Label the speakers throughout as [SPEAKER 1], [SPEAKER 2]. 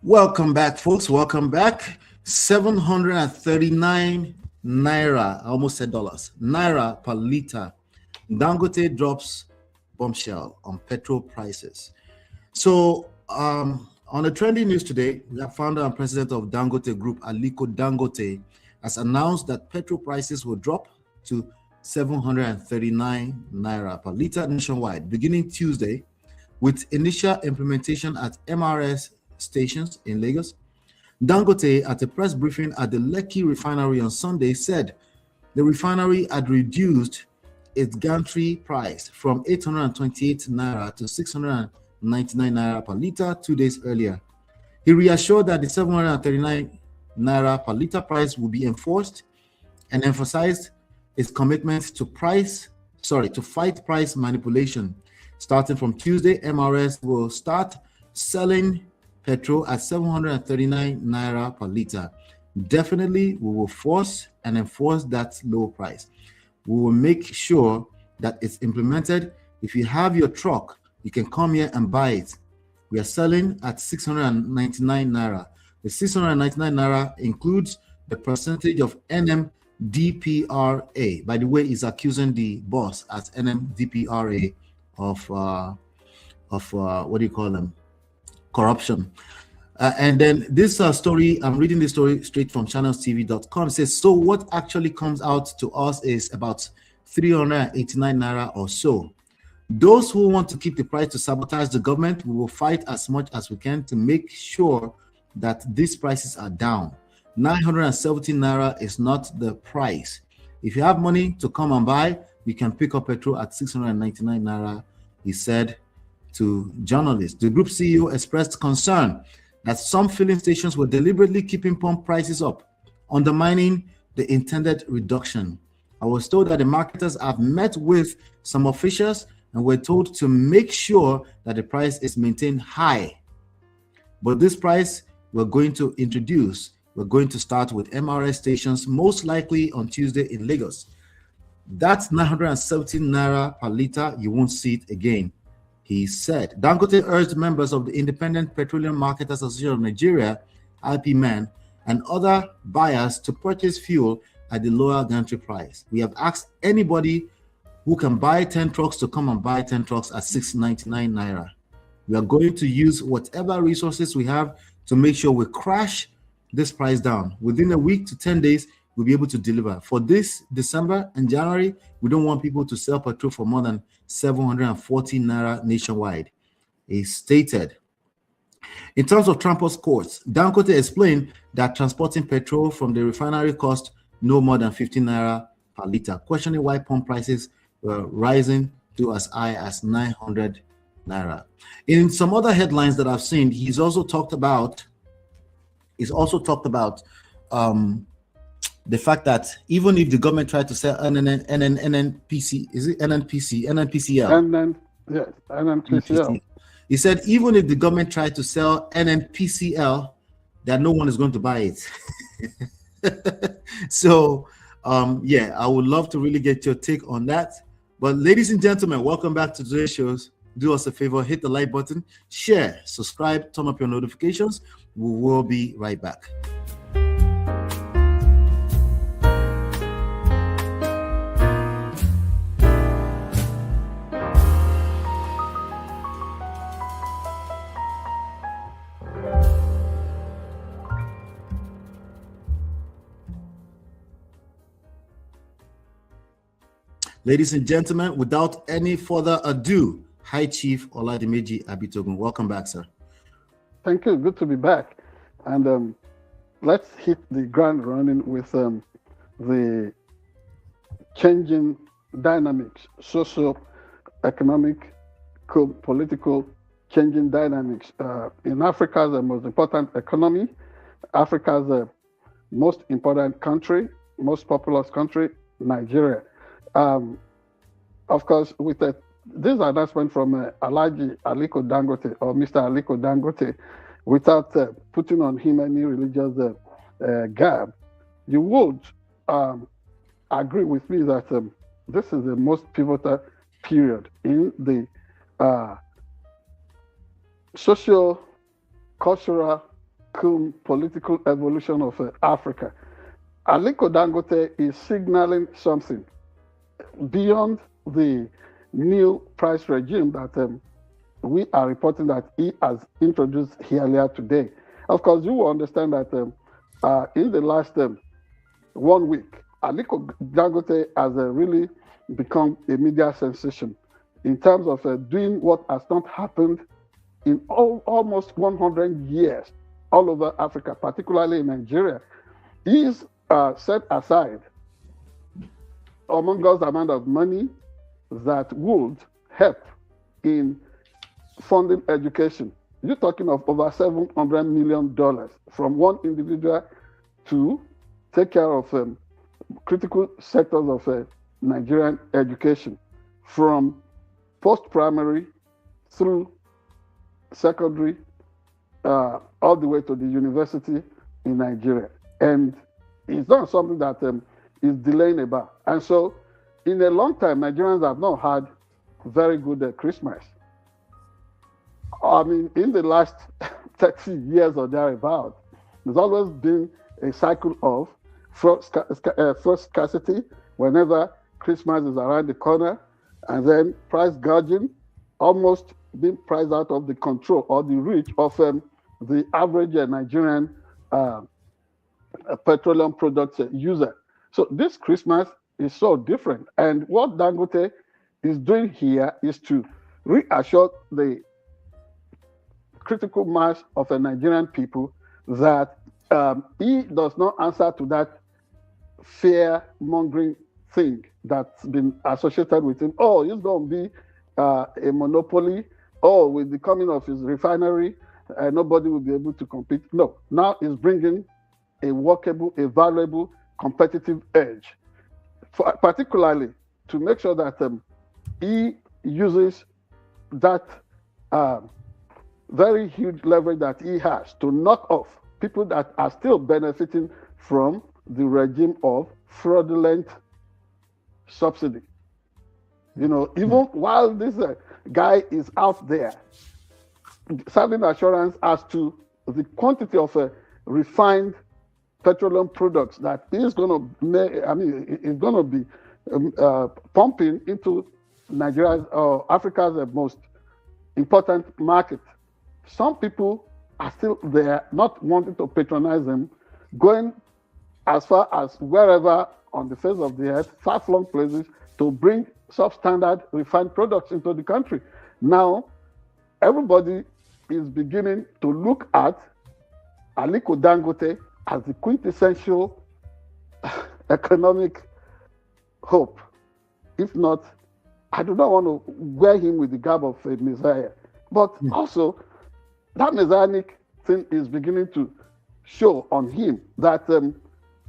[SPEAKER 1] Welcome back, folks. Welcome back. 739 naira, I almost said dollars, naira per liter. Dangote drops bombshell on petrol prices. So, on the trending news today, the founder and president of Dangote Group, Aliko Dangote, has announced that petrol prices will drop to 739 naira per liter nationwide beginning Tuesday, with initial implementation at MRS stations in Lagos. Dangote, at a press briefing at the Lekki refinery on Sunday, said the refinery had reduced its gantry price from 828 naira to 699 naira per liter 2 days earlier. He reassured that the 739 naira per liter price will be enforced and emphasized its commitment to fight price manipulation. Starting from Tuesday, MRS will start selling petrol at 739 naira per liter. Definitely, we will force and enforce that low price. We will make sure that it's implemented. If you have your truck, you can come here and buy it. We are selling at 699 naira. The 699 naira includes the percentage of NMDPRA. By the way, he's accusing the boss at NMDPRA of what do you call them? Corruption. And then this story, I'm reading this story straight from channelstv.com. It says, so what actually comes out to us is about 389 naira or so. Those who want to keep the price to sabotage the government, we will fight as much as we can to make sure that these prices are down. 970 naira is not the price. If you have money to come and buy, you can pick up petrol at 699 naira, he said to journalists. The group CEO expressed concern that some filling stations were deliberately keeping pump prices up, undermining the intended reduction. I was told that the marketers have met with some officials and were told to make sure that the price is maintained high. But this price we're going to start with MRS stations, most likely on Tuesday in Lagos. That's 970 naira per liter. You won't see it again, he said. Dangote urged members of the Independent Petroleum Marketers Association of Nigeria, IPMAN, and other buyers to purchase fuel at the lower gantry price. We have asked anybody who can buy 10 trucks to come and buy 10 trucks at 699 naira. We are going to use whatever resources we have to make sure we crash this price down. Within a week to 10 days, we'll be able to deliver. For this December and January, we don't want people to sell petrol for more than 740 naira nationwide, he stated. In terms of transport costs, Dangote explained that transporting petrol from the refinery cost no more than 15 naira per liter, questioning why pump prices were rising to as high as 900 naira. In some other headlines that I've seen, he's also talked about the fact that even if the government tried to sell NNPC, is it NNPC, NNPCL?
[SPEAKER 2] Yes, NNPCL.
[SPEAKER 1] He said even if the government tried to sell NNPCL, that no one is going to buy it. So, yeah, I would love to really get your take on that. But ladies and gentlemen, welcome back to today's shows. Do us a favor, hit the like button, share, subscribe, turn up your notifications. We will be right back. Ladies and gentlemen, without any further ado, High Chief Oladimeji Abitogun. Welcome back, sir.
[SPEAKER 2] Thank you. Good to be back. And let's hit the ground running with the changing dynamics, socio-economic, political changing dynamics. In Africa, the most important economy, Africa's most important country, most populous country, Nigeria. Of course, with this announcement from Alhaji Aliko Dangote, or Mr. Aliko Dangote, without putting on him any religious garb, you would agree with me that this is the most pivotal period in the socio-cultural political evolution of Africa. Aliko Dangote is signaling something beyond the new price regime that we are reporting that he has introduced earlier today. Of course, you will understand that in the last 1 week, Aliko Dangote has really become a media sensation in terms of doing what has not happened in almost 100 years all over Africa, particularly in Nigeria. He's set aside humongous amount of money that would help in funding education. You're talking of over $700 million from one individual to take care of critical sectors of Nigerian education, from post-primary through secondary, all the way to the university in Nigeria. And it's not something that is delaying about. And so, in a long time, Nigerians have not had very good Christmas. I mean, in the last 30 years or thereabout, there's always been a cycle of first scarcity whenever Christmas is around the corner, and then price gouging, almost being priced out of the control or the reach of the average Nigerian petroleum products user. So this Christmas is so different. And what Dangote is doing here is to reassure the critical mass of the Nigerian people that he does not answer to that fear-mongering thing that's been associated with him. Oh, he's going to be a monopoly. Oh, with the coming of his refinery, nobody will be able to compete. No, now he's bringing a workable, a valuable, competitive edge, particularly to make sure that he uses that very huge leverage that he has to knock off people that are still benefiting from the regime of fraudulent subsidy. You know, even while this guy is out there serving assurance as to the quantity of refined petroleum products that is going to make, I mean, is going to be pumping into Nigeria's or Africa's most important market. Some people are still there, not wanting to patronize them, going as far as wherever on the face of the earth, far-flung places, to bring substandard refined products into the country. Now, everybody is beginning to look at Aliko Dangote as the quintessential economic hope. If not, I do not want to wear him with the garb of a messiah. But also, that messianic thing is beginning to show on him that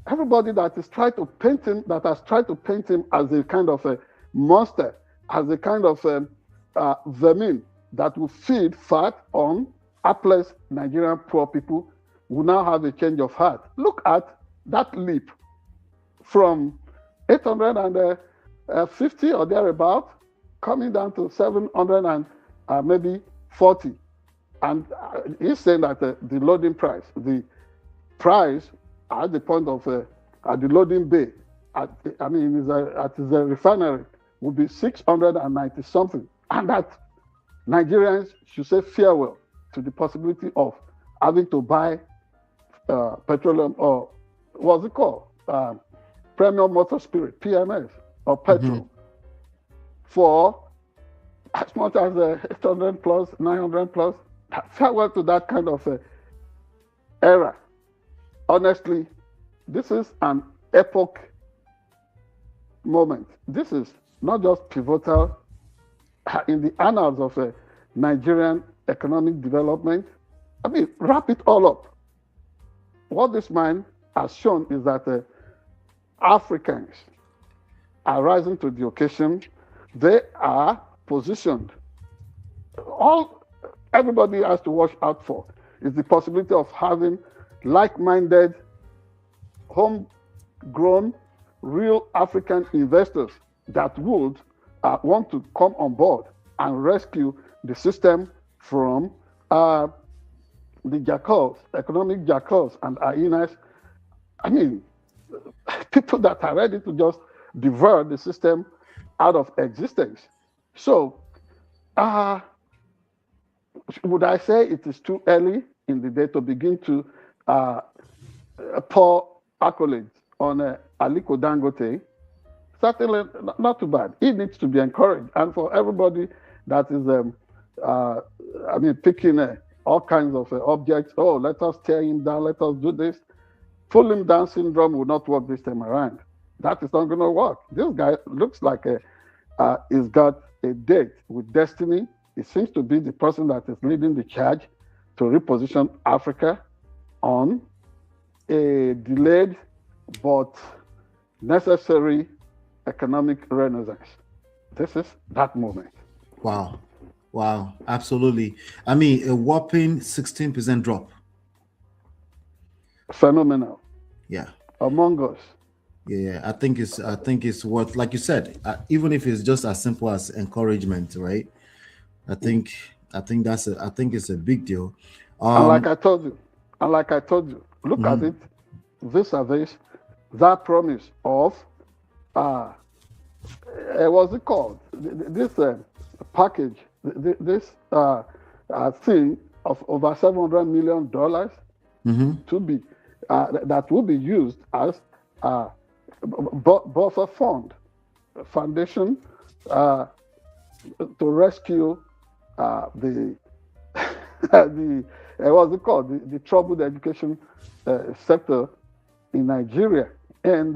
[SPEAKER 2] everybody that is trying to paint him, that has tried to paint him as a kind of a monster, as a kind of vermin that will feed fat on hapless Nigerian poor people, will now have a change of heart. Look at that leap from 850 or thereabout, coming down to 700 and maybe 40. And he's saying that the loading price, the price at the point of at the loading bay, at his refinery, would be 690 something, and that Nigerians should say farewell to the possibility of having to buy petroleum, or what's it called, premium motor spirit, PMS, or petrol, for as much as 800 plus, 900 plus. Farewell to that kind of era. Honestly, this is an epoch moment. This is not just pivotal in the annals of Nigerian economic development. I mean, wrap it all up. What this man has shown is that Africans are rising to the occasion. They are positioned. Everybody has to watch out for is the possibility of having like-minded, homegrown, real African investors that would want to come on board and rescue the system from the jackals, economic jackals and hyenas, I mean, people that are ready to just devour the system out of existence. So, would I say it is too early in the day to begin to pour accolades on Aliko Dangote? Certainly not too bad. He needs to be encouraged. And for everybody that is, picking all kinds of objects, oh, let us tear him down, let us do this. Pull him down syndrome will not work this time around. That is not going to work. This guy looks like he's got a date with destiny. He seems to be the person that is leading the charge to reposition Africa on a delayed but necessary economic renaissance. This is that moment.
[SPEAKER 1] Wow. Wow. Absolutely. I mean, a whopping 16% drop.
[SPEAKER 2] Phenomenal.
[SPEAKER 1] Yeah. Among
[SPEAKER 2] us.
[SPEAKER 1] Yeah, I think it's worth, like you said, even if it's just as simple as encouragement, right? I think it's a big deal.
[SPEAKER 2] And like I told you, look at it vis-a-vis that promise of what's it called? This package, this thing of over $700 million to be that will be used as buffer foundation to rescue the what's it called, the troubled education sector in Nigeria, and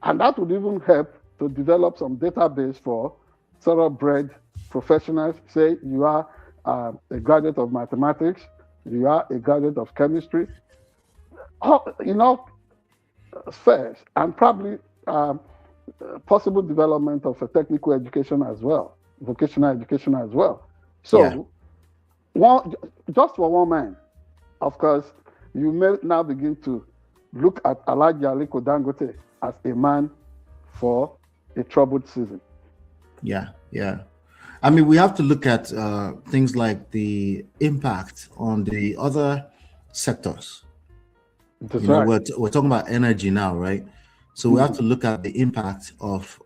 [SPEAKER 2] that would even help to develop some database for thoroughbred professionals. Say you are a graduate of mathematics, you are a graduate of chemistry, spheres, and probably possible development of a technical education as well, vocational education as well. So, just for one man, of course, you may now begin to look at Alhaji Aliko Dangote as a man for a troubled season.
[SPEAKER 1] Yeah. I mean, we have to look at things like the impact on the other sectors.
[SPEAKER 2] That's right.
[SPEAKER 1] We're talking about energy now, right? So we have to look at the impact of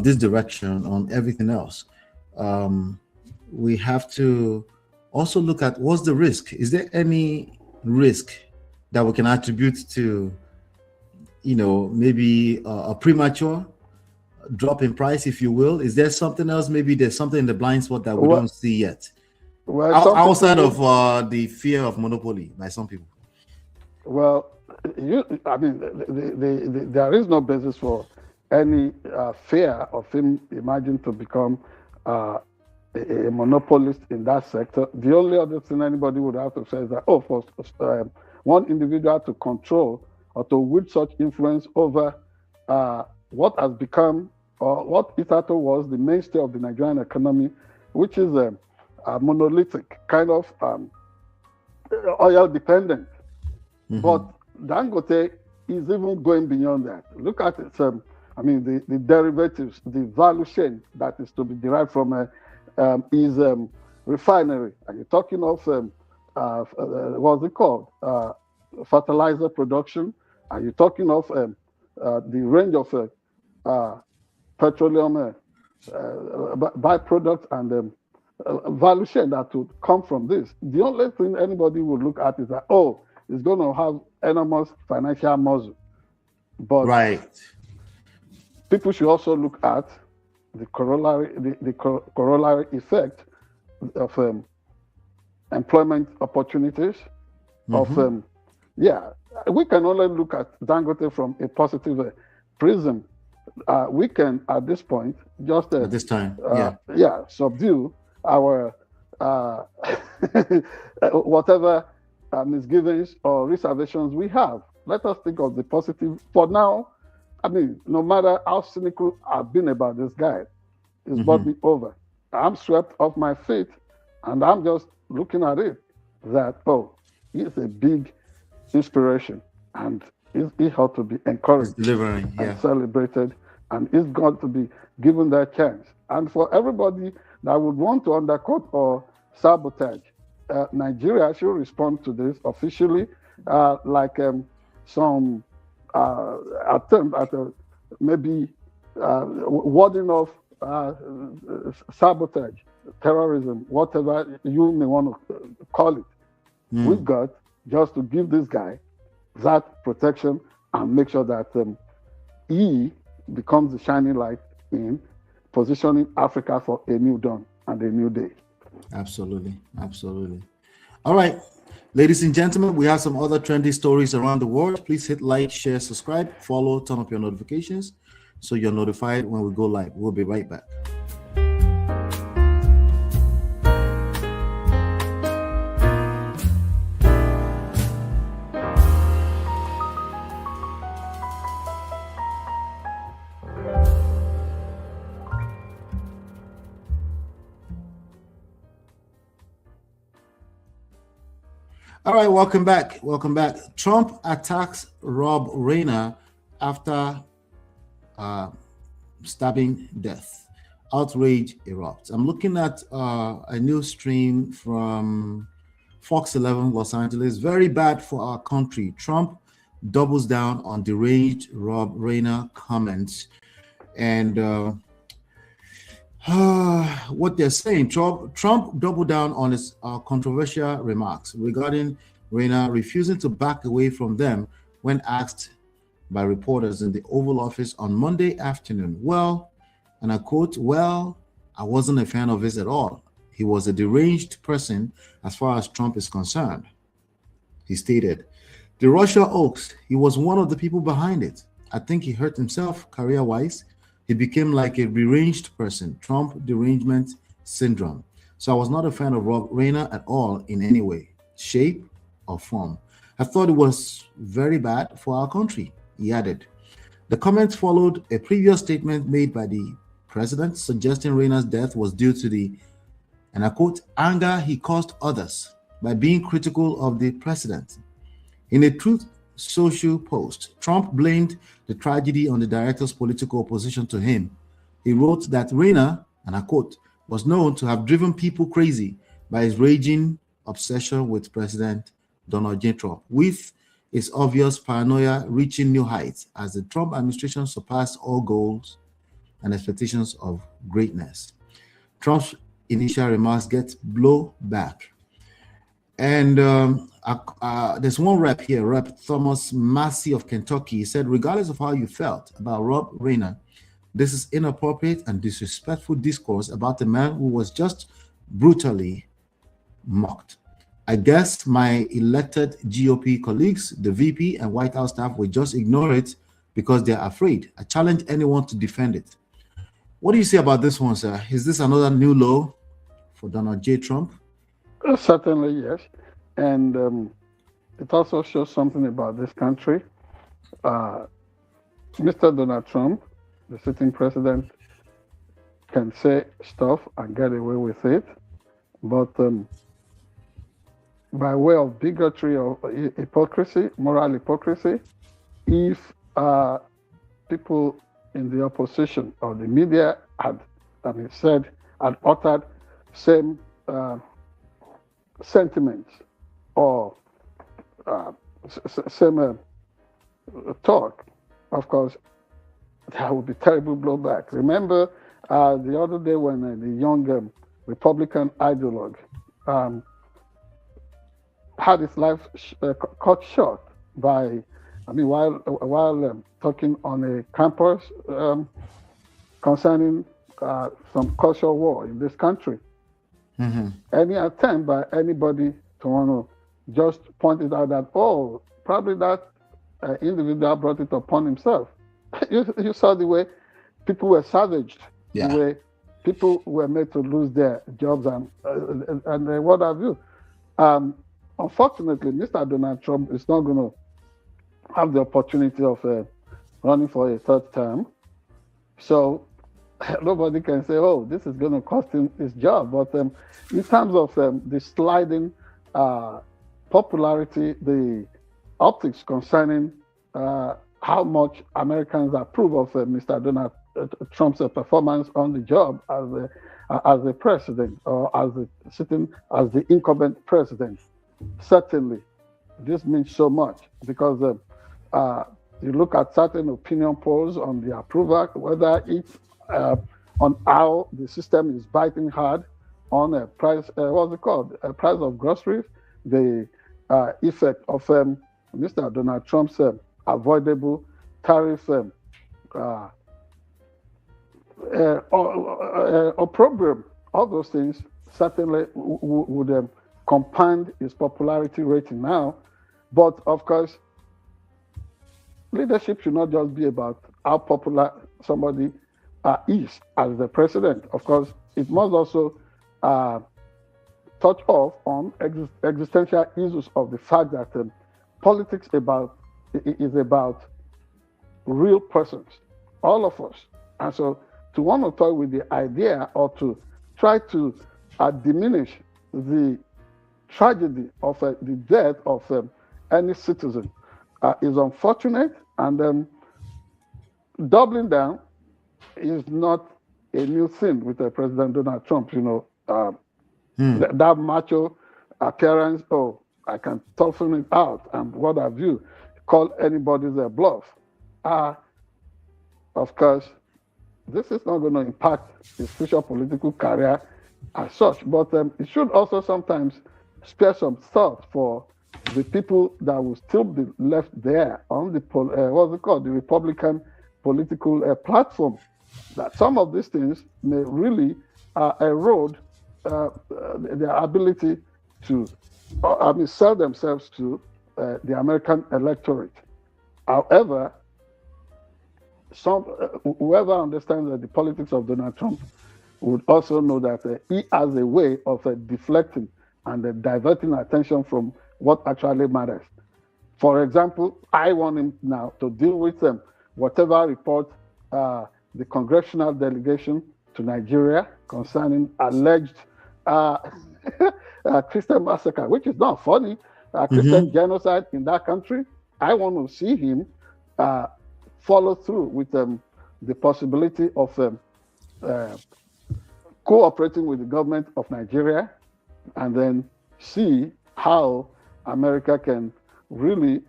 [SPEAKER 1] this direction on everything else. We have to also look at what's the risk. Is there any risk that we can attribute to, maybe a premature drop in price, if you will? Is there something else? Maybe there's something in the blind spot that we don't see yet, outside of the fear of monopoly by some people.
[SPEAKER 2] Well, there is no basis for any fear of him imagining to become a monopolist in that sector. The only other thing anybody would have to say is that, for one individual to control or to wield such influence over what has become, or what hitherto was the mainstay of the Nigerian economy, which is a monolithic kind of oil dependent. But Dangote is even going beyond that. Look at it. The derivatives, the value chain that is to be derived from his refinery. And you're talking of what's it called? Fertilizer production. And you're talking of the range of petroleum byproducts and value chain that would come from this. The only thing anybody would look at is that, it's going to have enormous financial muscle. But people should also look at the corollary effect of employment opportunities. We can only look at Dangote from a positive prism. We can, at this point, just
[SPEAKER 1] at this time,
[SPEAKER 2] subdue our whatever misgivings or reservations we have. Let us think of the positive. For now, no matter how cynical I've been about this guy, it's brought me over. I'm swept off my feet, and I'm just looking at it that, he's a big inspiration, and he ought to be encouraged, and celebrated, and he's got to be given that chance. And for everybody that would want to undercut or sabotage Nigeria should respond to this officially, like some attempt at maybe warding off sabotage, terrorism, whatever you may want to call it. We've got just to give this guy that protection and make sure that he becomes the shining light in positioning Africa for a new dawn and a new day.
[SPEAKER 1] Absolutely. Absolutely. All right. Ladies and gentlemen, we have some other trendy stories around the world. Please hit like, share, subscribe, follow, turn up your notifications so you're notified when we go live. We'll be right back. All right, welcome back. Welcome back. Trump attacks Rob Rayner after stabbing death. Outrage erupts. I'm looking at a news stream from Fox 11 Los Angeles. Very bad for our country. Trump doubles down on deranged Rob Rayner comments. And what they're saying, Trump doubled down on his controversial remarks regarding Rayner refusing to back away from them when asked by reporters in the Oval Office on Monday afternoon. Well, and I quote, "Well, I wasn't a fan of his at all. He was a deranged person as far as Trump is concerned," he stated. The Russia hoax, he was one of the people behind it. I think he hurt himself career-wise. He became like a deranged person, Trump derangement syndrome. So I was not a fan of Rob Rayner at all in any way, shape, or form. I thought it was very bad for our country, he added. The comments followed a previous statement made by the president suggesting Rayner's death was due to the, and I quote, anger he caused others by being critical of the president. In a Truth Social post, Trump blamed the tragedy on the director's political opposition to him. He wrote that Rayner, and I quote, was known to have driven people crazy by his raging obsession with President Donald J. Trump, with his obvious paranoia reaching new heights as the Trump administration surpassed all goals and expectations of greatness. Trump's initial remarks get blowback. And there's one rep here, Rep. Thomas Massey of Kentucky. He said, regardless of how you felt about Rob Rayner, this is inappropriate and disrespectful discourse about the man who was just brutally mocked. I guess my elected GOP colleagues, the VP and White House staff will just ignore it because they're afraid. I challenge anyone to defend it. What do you say about this one, sir? Is this another new low for Donald J. Trump?
[SPEAKER 2] Certainly, yes. And it also shows something about this country. Mr. Donald Trump, the sitting president, can say stuff and get away with it. But by way of bigotry or hypocrisy, moral hypocrisy, if people in the opposition or the media had uttered same sentiments or same talk, of course, there would be terrible blowback. Remember the other day when the young Republican ideologue had his life cut short by, while talking on a campus concerning some cultural war in this country. Mm-hmm. Any attempt by anybody to want to just point it out that, oh, probably that individual brought it upon himself. You saw the way people were savaged, the way people were made to lose their jobs and what have you. Unfortunately, Mr. Donald Trump is not going to have the opportunity of running for a third term. So nobody can say, oh, this is going to cost him his job. But in terms of the sliding popularity, the optics concerning how much Americans approve of Mr. Donald Trump's performance on the job as as the president or as the sitting as the incumbent president. Certainly, this means so much because you look at certain opinion polls on the approval, whether it's on how the system is biting hard on a price, what's it called, a price of groceries, the effect of Mr. Donald Trump's avoidable tariff opprobrium. All those things certainly would compound his popularity rating now. But of course, leadership should not just be about how popular somebody is as the president. Of course, it must also touch off on existential issues of the fact that politics is about real persons, all of us. And so to want to toy with the idea or to try to diminish the tragedy of the death of any citizen is unfortunate, and doubling down is not a new thing with President Donald Trump. That macho appearance, oh, I can toughen it out, and what have you, call anybody's a bluff. Of course, this is not going to impact his future political career as such, but it should also sometimes spare some thought for the people that will still be left there on the the Republican political platform. That some of these things may really erode their ability to, sell themselves to the American electorate. However, whoever understands the politics of Donald Trump would also know that he has a way of deflecting and diverting attention from what actually matters. For example, I want him now to deal with whatever report the congressional delegation to Nigeria concerning alleged Christian massacre, which is not funny, Christian genocide in that country. I want to see him follow through with the possibility of cooperating with the government of Nigeria, and then see how America can really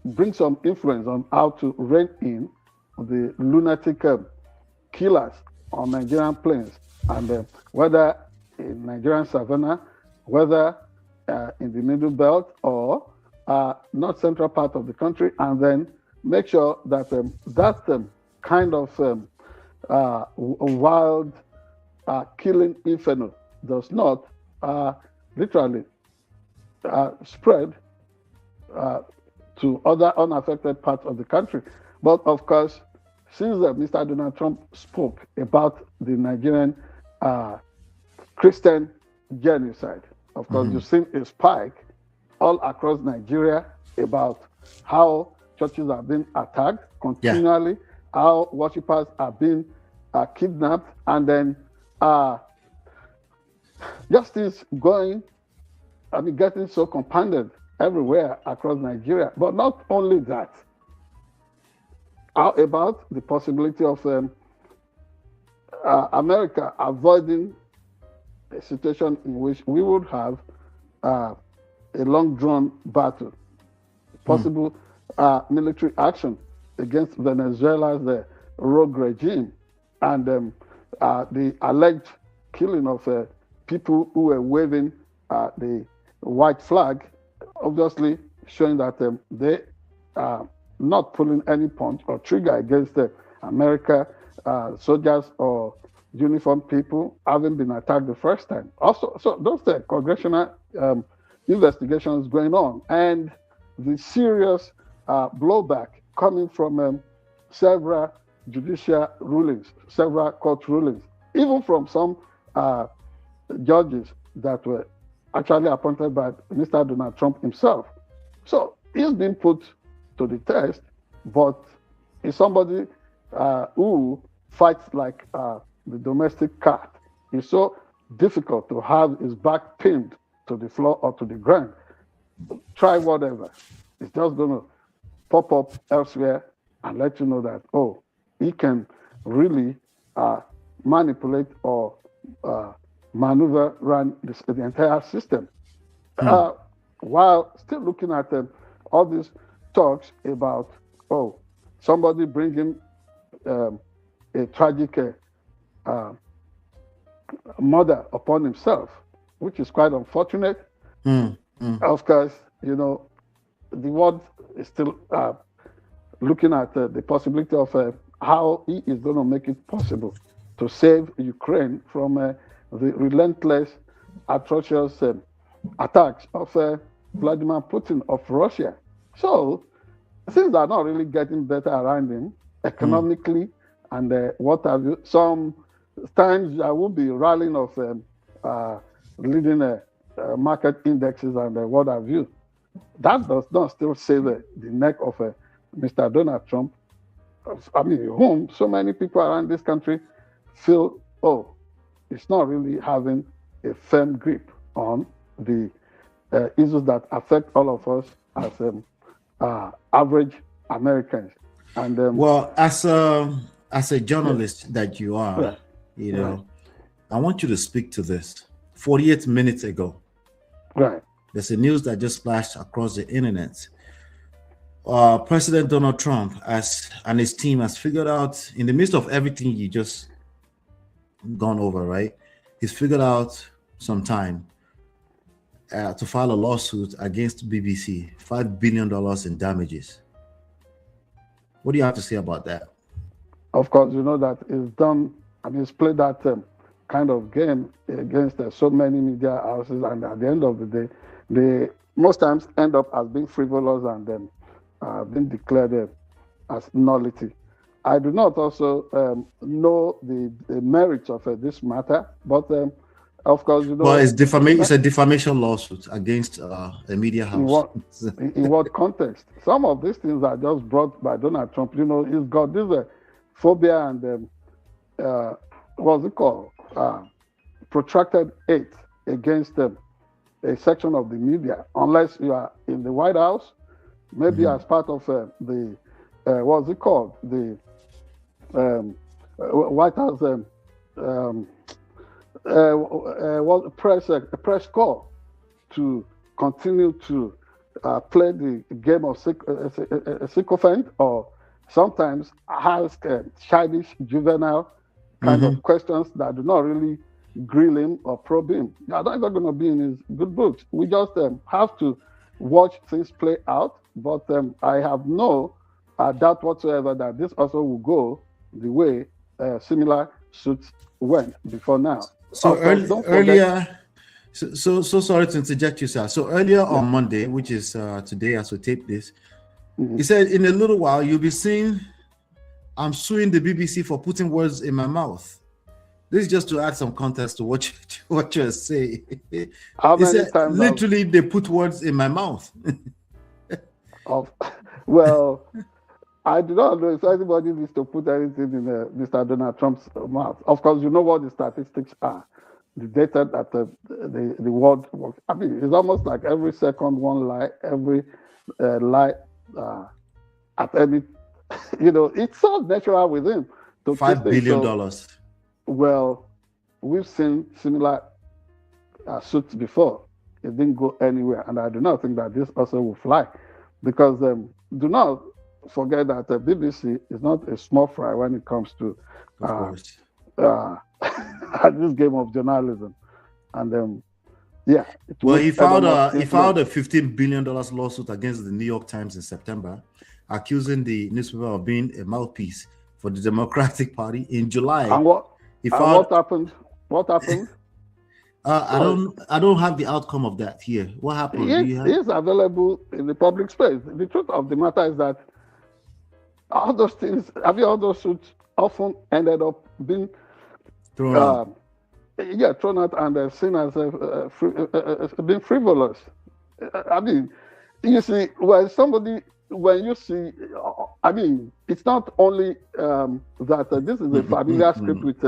[SPEAKER 2] bring some influence on how to rein in the lunatic killers on Nigerian plains, and whether in Nigerian savannah, whether in the middle belt or north central part of the country, and then make sure that that kind of wild killing inferno does not literally spread to other unaffected parts of the country. But of course, since Mr. Donald Trump spoke about the Nigerian Christian genocide, of course, you've seen a spike all across Nigeria about how churches are being attacked continually, how worshippers are being kidnapped, and then justice getting so compounded everywhere across Nigeria. But not only that, how about the possibility of America avoiding a situation in which we would have a long-drawn battle, possible military action against Venezuela's rogue regime, and the alleged killing of people who were waving the white flag, obviously showing that they are not pulling any punch or trigger against America soldiers or uniformed people having been attacked the first time. Also, so those congressional investigations going on, and the serious blowback coming from several judicial rulings, several court rulings, even from some judges that were actually appointed by Mr. Donald Trump himself. So he's been put to the test, but is somebody who fights like the domestic cat. It's so difficult to have his back pinned to the floor or to the ground. Try whatever. It's just going to pop up elsewhere and let you know that, oh, he can really manipulate or maneuver around the entire system. While still looking at all these talks about, somebody bringing a tragic murder upon himself, which is quite unfortunate. Of course, the world is still looking at the possibility of how he is going to make it possible to save Ukraine from the relentless, atrocious attacks of Vladimir Putin of Russia. So things are not really getting better around him economically and what have you. Sometimes I will be rallying of leading market indexes and what have you. That does not still save the neck of Mr. Donald Trump. I mean, whom so many people around this country feel, it's not really having a firm grip on the issues that affect all of us as average Americans. And
[SPEAKER 1] well, as a journalist that you are, I want you to speak to this. 48 minutes ago, there's a news that just flashed across the internet. President Donald Trump and his team has figured out, in the midst of everything you just gone over, right? He's figured out some time to file a lawsuit against BBC, $5 billion in damages. What do you have to say about that?
[SPEAKER 2] Of course, you know that it's done. I mean, it's played that kind of game against so many media houses, and at the end of the day, they most times end up as being frivolous and then been declared as nullity. I do not also know the merits of this matter, but of course,
[SPEAKER 1] well, it's a defamation lawsuit against a media house.
[SPEAKER 2] In what context? Some of these things are just brought by Donald Trump. He's got this phobia and what's it called? Protracted hate against a section of the media, unless you are in the White House, maybe as part of the what's it called? The White House press call to continue to play the game of sycophant, or sometimes ask childish, juvenile kind of questions that do not really grill him or probe him. That's not going to be in his good books. We just have to watch things play out. But I have no doubt whatsoever that this also will go the way similar suits went before now.
[SPEAKER 1] So earlier, so sorry to interject you, sir. So earlier on Monday, which is today as we tape this, he said, in a little while you'll be seeing I'm suing the BBC for putting words in my mouth. This is just to add some context to what you're saying.
[SPEAKER 2] How many times?
[SPEAKER 1] Literally, they put words in my mouth.
[SPEAKER 2] Well, I do not know if anybody needs to put anything in Mr. Donald Trump's mouth. Of course, you know what the statistics are. The data that the world works. I mean, it's almost like every second one lie, every lie at any. It's so natural with him.
[SPEAKER 1] $5 billion.
[SPEAKER 2] Well, we've seen similar suits before. It didn't go anywhere, and I do not think that this also will fly, because do not forget that the BBC is not a small fry when it comes to this game of journalism, and
[SPEAKER 1] well, he filed a $15 billion lawsuit against the New York Times in September, accusing the newspaper of being a mouthpiece for the Democratic Party. In July,
[SPEAKER 2] and what happened? What happened?
[SPEAKER 1] I don't have the outcome of that here. What happened?
[SPEAKER 2] It's available in the public space. The truth of the matter is that all those things, all those suits often ended up being thrown out and seen as being frivolous. I mean, you see, when you see, I mean, it's not only that this is a familiar script with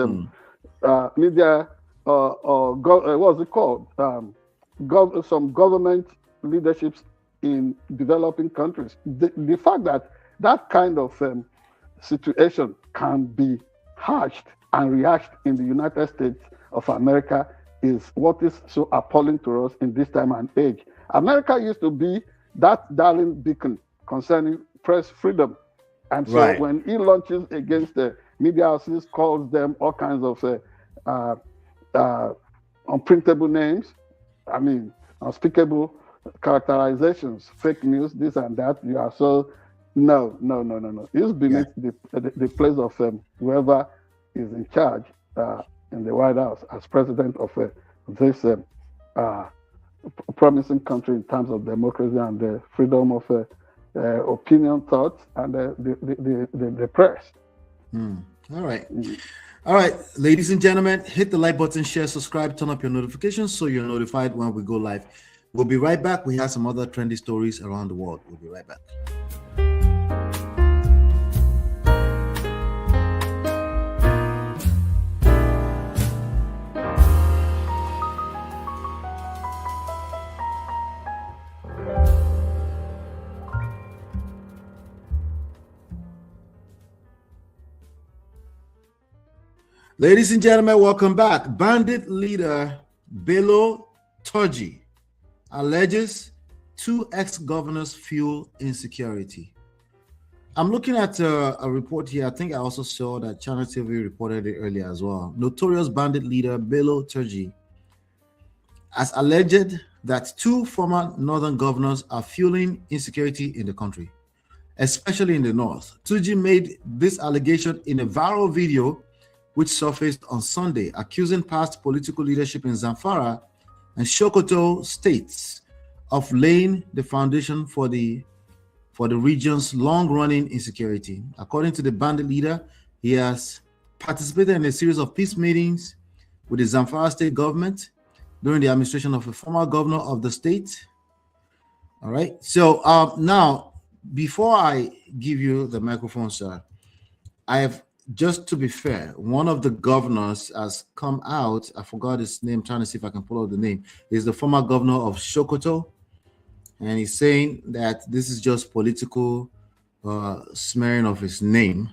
[SPEAKER 2] media or what's it called? Some government leaderships in developing countries. The fact that kind of situation can be hashed and react in the United States of America is what is so appalling to us in this time and age. America used to be that darling beacon concerning press freedom. And so when he launches against the media houses, calls them all kinds of unprintable names, I mean, unspeakable characterizations, fake news, this and that, you are so, no. It's beneath the place of whoever is in charge in the White House as president of this promising country in terms of democracy and the freedom of opinion, thought, and the press.
[SPEAKER 1] All right. All right, ladies and gentlemen, hit the like button, share, subscribe, turn up your notifications so you're notified when we go live. We'll be right back. We have some other trendy stories around the world. We'll be right back. Ladies and gentlemen, welcome back. Bandit leader Bello Turji alleges 2 ex-governors fuel insecurity. I'm looking at a report here. I think I also saw that Channel TV reported it earlier as well. Notorious bandit leader Bello Turji has alleged that 2 former northern governors are fueling insecurity in the country, especially in the north. Turji made this allegation in a viral video which surfaced on Sunday, accusing past political leadership in Zamfara and Sokoto states of laying the foundation for the region's long-running insecurity. According to the bandit leader, he has participated in a series of peace meetings with the Zamfara state government during the administration of a former governor of the state. All right. So now, before I give you the microphone, sir, I have, just to be fair, one of the governors has come out. I forgot his name, trying to see if I can pull out the name. He's the former governor of Sokoto. And he's saying that this is just political smearing of his name.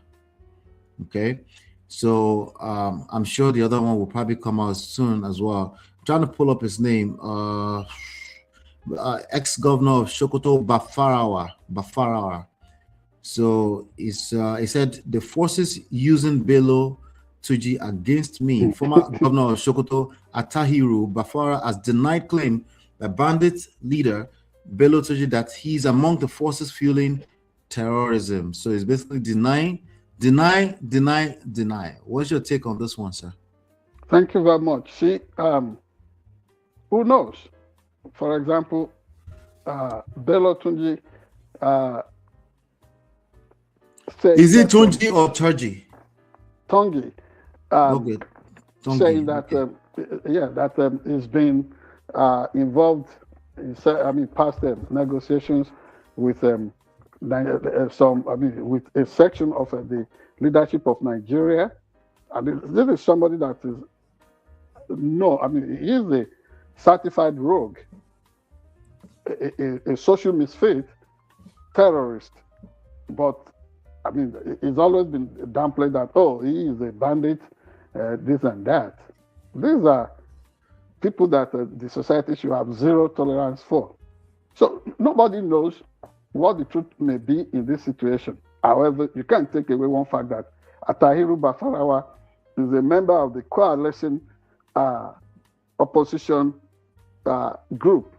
[SPEAKER 1] Okay. So I'm sure the other one will probably come out soon as well. I'm trying to pull up his name. Ex-governor of Sokoto, Bafarawa. So he said the forces using Bello Turji against me. Former governor of Sokoto, Atahiru Bafara, has denied claim that bandit leader Bello Turji that he's among the forces fueling terrorism. So he's basically deny. What's your take on this one, sir?
[SPEAKER 2] Thank you very much. See, who knows? For example, Bello Turji.
[SPEAKER 1] Is it Tunji or Turji?
[SPEAKER 2] Tongi.
[SPEAKER 1] Okay. Tongi.
[SPEAKER 2] Saying that, that he's been involved in, past negotiations with with a section of the leadership of Nigeria. This is somebody that is, he is a certified rogue, a social misfit, terrorist, but it's always been downplayed that, he is a bandit, this and that. These are people that the society should have zero tolerance for. So nobody knows what the truth may be in this situation. However, you can't take away one fact that Atahiru Bafarawa is a member of the coalition opposition group,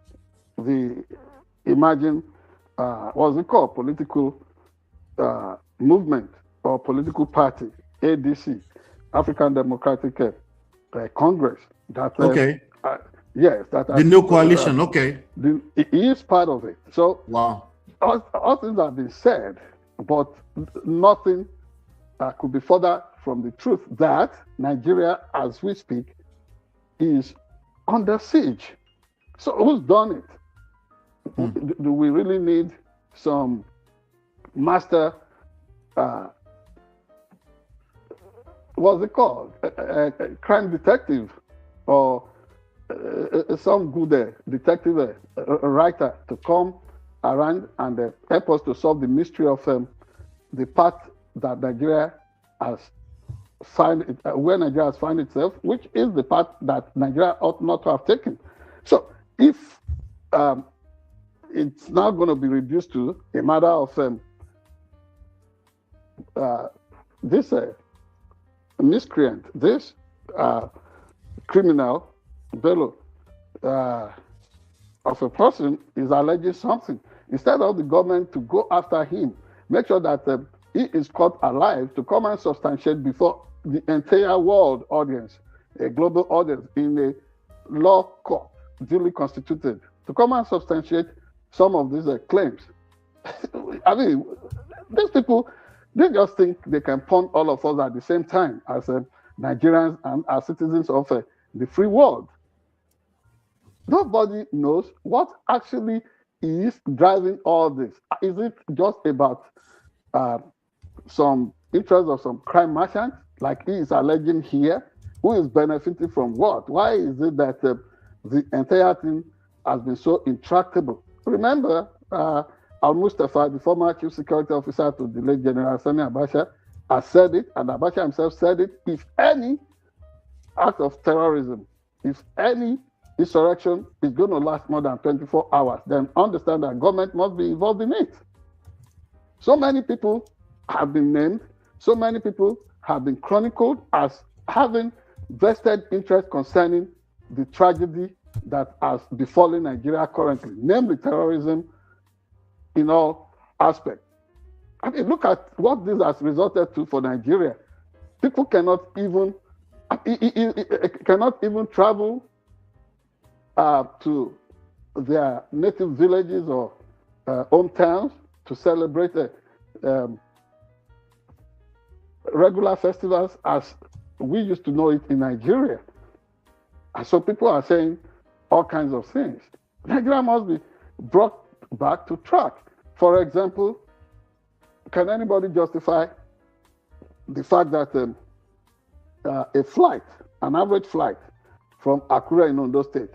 [SPEAKER 2] the Imagine, what's it called, political movement or political party, ADC, African Democratic Congress. That yes, that
[SPEAKER 1] the new coalition.
[SPEAKER 2] He is part of it. So
[SPEAKER 1] wow,
[SPEAKER 2] all things have been said, but nothing could be further from the truth that Nigeria, as we speak, is under siege. So who's done it? Do we really need some master, what's it called, a crime detective or some good detective writer to come around and help us to solve the mystery of the path that Nigeria has where Nigeria has found itself, which is the path that Nigeria ought not to have taken. So if it's now going to be reduced to a matter of this miscreant, this criminal, Bello, of a person is alleging something. Instead of the government to go after him, make sure that he is caught alive to come and substantiate before the entire world audience, a global audience in a law court duly constituted, to come and substantiate some of these claims. I mean, these people, they just think they can pawn all of us at the same time as Nigerians and as citizens of the free world. Nobody knows what actually is driving all this. Is it just about some interest of some crime merchant, like he is alleging here, who is benefiting from what? Why is it that the entire thing has been so intractable? Remember, Al-Mustafa, the former chief security officer to the late General Sani Abacha, has said it, and Abacha himself said it. If any act of terrorism, if any insurrection is going to last more than 24 hours, then understand that government must be involved in it. So many people have been named, so many people have been chronicled as having vested interest concerning the tragedy that has befallen Nigeria currently, namely terrorism in all aspects. I mean, look at what this has resulted to for Nigeria. People cannot even travel to their native villages or hometowns to celebrate regular festivals as we used to know it in Nigeria. And so people are saying all kinds of things. Nigeria must be brought back to track. For example, can anybody justify the fact that a flight, an average flight from Akure in Ondo State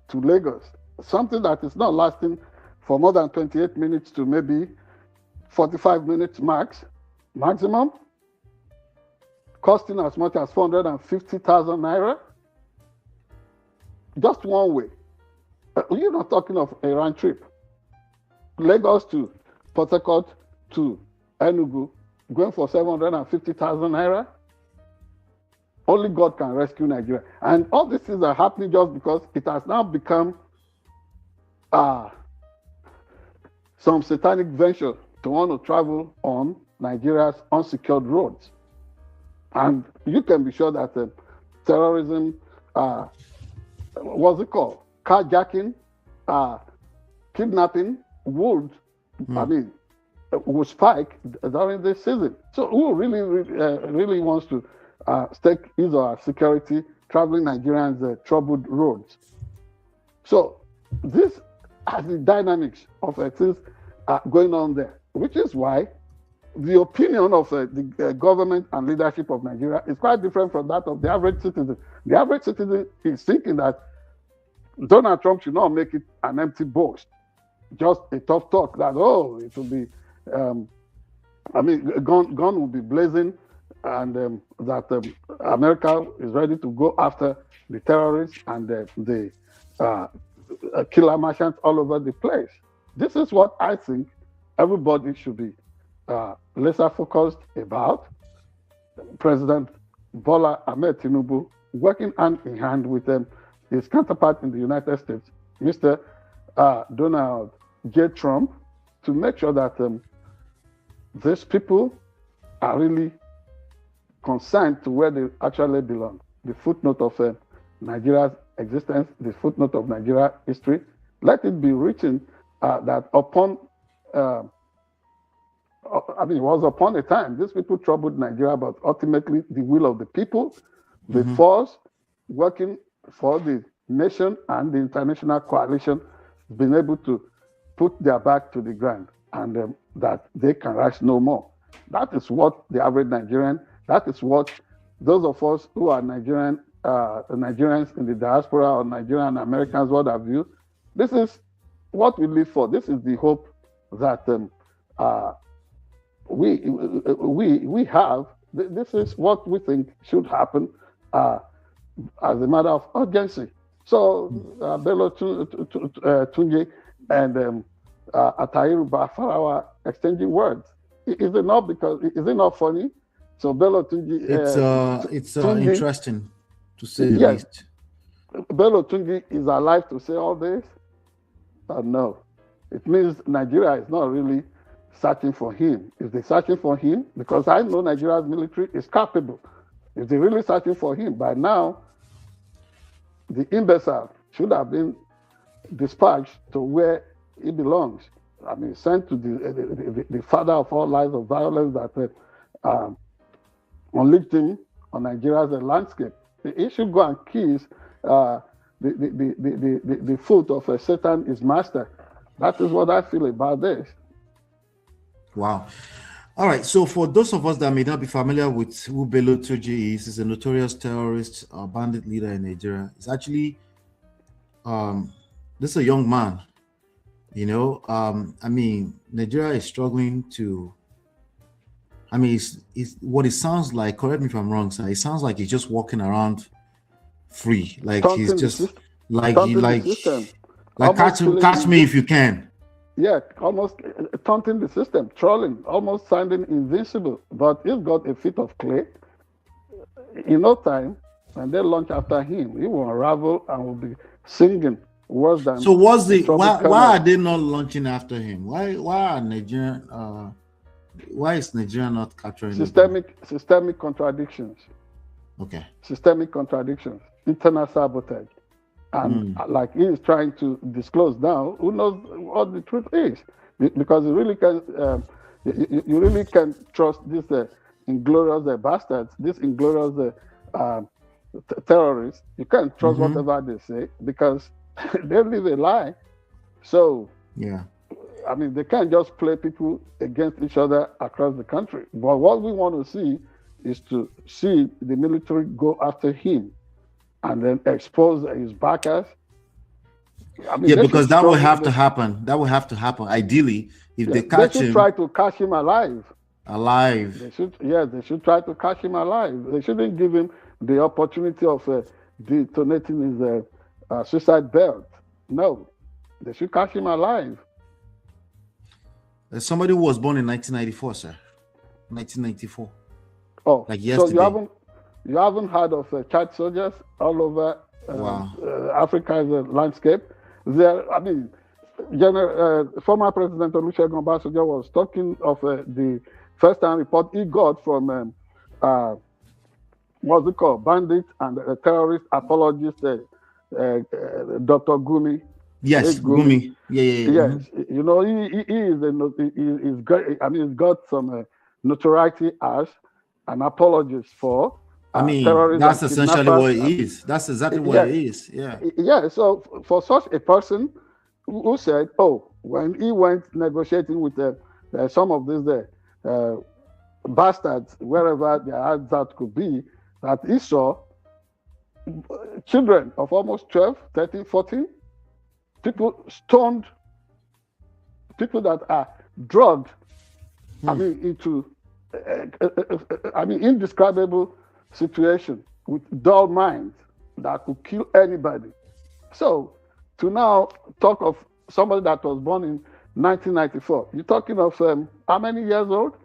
[SPEAKER 2] to Lagos, something that is not lasting for more than 28 minutes to maybe 45 minutes maximum, costing as much as 450,000 naira, just one way. You're not talking of a round trip. Lagos to Port Harcourt to Enugu, going for 750,000 naira. Only God can rescue Nigeria. And all these things are happening just because it has now become some satanic venture to want to travel on Nigeria's unsecured roads. And you can be sure that terrorism, what's it called? Carjacking, kidnapping would spike during this season. So who really wants to stake his or her security traveling Nigerians' troubled roads? So this has the dynamics of things going on there, which is why the opinion of the government and leadership of Nigeria is quite different from that of the average citizen. The average citizen is thinking that Donald Trump should not make it an empty boast, just a tough talk that, oh, it will be, gun will be blazing, and that America is ready to go after the terrorists and the killer merchants all over the place. This is what I think everybody should be laser focused about. President Bola Ahmed Tinubu working hand in hand with his counterpart in the United States, Mr. Donald J. Trump, to make sure that these people are really consigned to where they actually belong. The footnote of Nigeria's existence, the footnote of Nigeria's history, let it be written that upon, it was upon a time, these people troubled Nigeria, but ultimately the will of the people, the force working for the nation and the international coalition, has been able to put their back to the ground, and that they can rise no more. That is what the average Nigerian, that is what those of us who are Nigerians in the diaspora or Nigerian Americans, what have you, this is what we live for. This is the hope that we have This is what we think should happen as a matter of urgency. So Bello Tunji and Atahiru Bafarawa exchanging words. Is it not funny? So Bello Tunji.
[SPEAKER 1] It's Tunji, interesting to say the least.
[SPEAKER 2] Bello Tunji is alive to say all this? No. It means Nigeria is not really searching for him. If they're searching for him, because I know Nigeria's military is capable. If they're really searching for him, by now, the imbecile should have been dispatched to where he belongs. I mean, sent to the father of all lies of violence that unleashed him on Nigeria's landscape. He should go and kiss the foot of Satan, his master. That is what I feel about this.
[SPEAKER 1] Wow. All right. So for those of us that may not be familiar with who Bello Turji is, he's a notorious terrorist, bandit leader in Nigeria. It's actually, this is a young man. You know, I mean, Nigeria is struggling to. I mean, it's what it sounds like. Correct me if I'm wrong, sir. It sounds like he's just walking around free, like he's just like catch me if you can.
[SPEAKER 2] Yeah, almost taunting the system, trolling, almost sounding invincible. But he's got a feet of clay. In no time, and they launch after him, he will unravel and will be singing worse than.
[SPEAKER 1] So what's the why are they not launching after him? Why are Nigerian? Why is Nigeria not capturing
[SPEAKER 2] systemic contradictions?
[SPEAKER 1] Okay.
[SPEAKER 2] Systemic contradictions, internal sabotage. And like he is trying to disclose now, who knows what the truth is? Because you really can, you really can trust these inglorious bastards, these inglorious terrorists. You can't trust whatever they say because they live a lie. So
[SPEAKER 1] yeah,
[SPEAKER 2] I mean, they can't just play people against each other across the country. But what we want to see is to see the military go after him and then expose his backers. I mean,
[SPEAKER 1] yeah, because that will have to happen. That will have to happen. Ideally, if they catch him,
[SPEAKER 2] they should try to catch him alive.
[SPEAKER 1] Alive.
[SPEAKER 2] They should try to catch him alive. They shouldn't give him the opportunity of detonating his suicide belt. No, they should catch him alive.
[SPEAKER 1] Somebody who was born in 1994, sir. 1994.
[SPEAKER 2] Oh,
[SPEAKER 1] like yesterday.
[SPEAKER 2] So you haven't heard of child soldiers all over Africa's landscape? There, I mean, former President Olusegun Obasanjo was talking of the first-hand report he got from what's it called, bandit and terrorist apologist, Dr. Gumi.
[SPEAKER 1] Yes, Gumi. Yeah.
[SPEAKER 2] Yes, you know, he's great. I mean, he's got some notoriety as an apologist for.
[SPEAKER 1] I mean, that's essentially what it is. That's exactly what it is. Yeah.
[SPEAKER 2] Yeah. So for such a person who said, "Oh, when he went negotiating with some of these bastards, wherever their hands out could be, that he saw children of almost 12, 13, 14, people stoned, people that are drugged, I mean, into, indescribable situation with dull minds that could kill anybody. So to now talk of somebody that was born in 1994, you're talking of how many years old?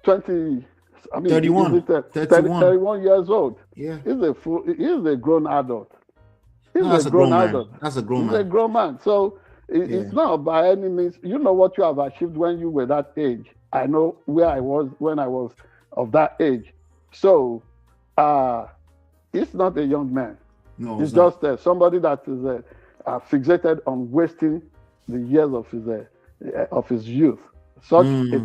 [SPEAKER 2] 31. 31 years old.
[SPEAKER 1] Yeah.
[SPEAKER 2] He's a grown adult.
[SPEAKER 1] That's a grown man. That's a grown man.
[SPEAKER 2] He's a grown man. So it's not by any means, you know what you have achieved when you were that age. I know where I was when I was of that age. So it's not a young man.
[SPEAKER 1] No,
[SPEAKER 2] it's just somebody that is fixated on wasting the years of his youth. Such a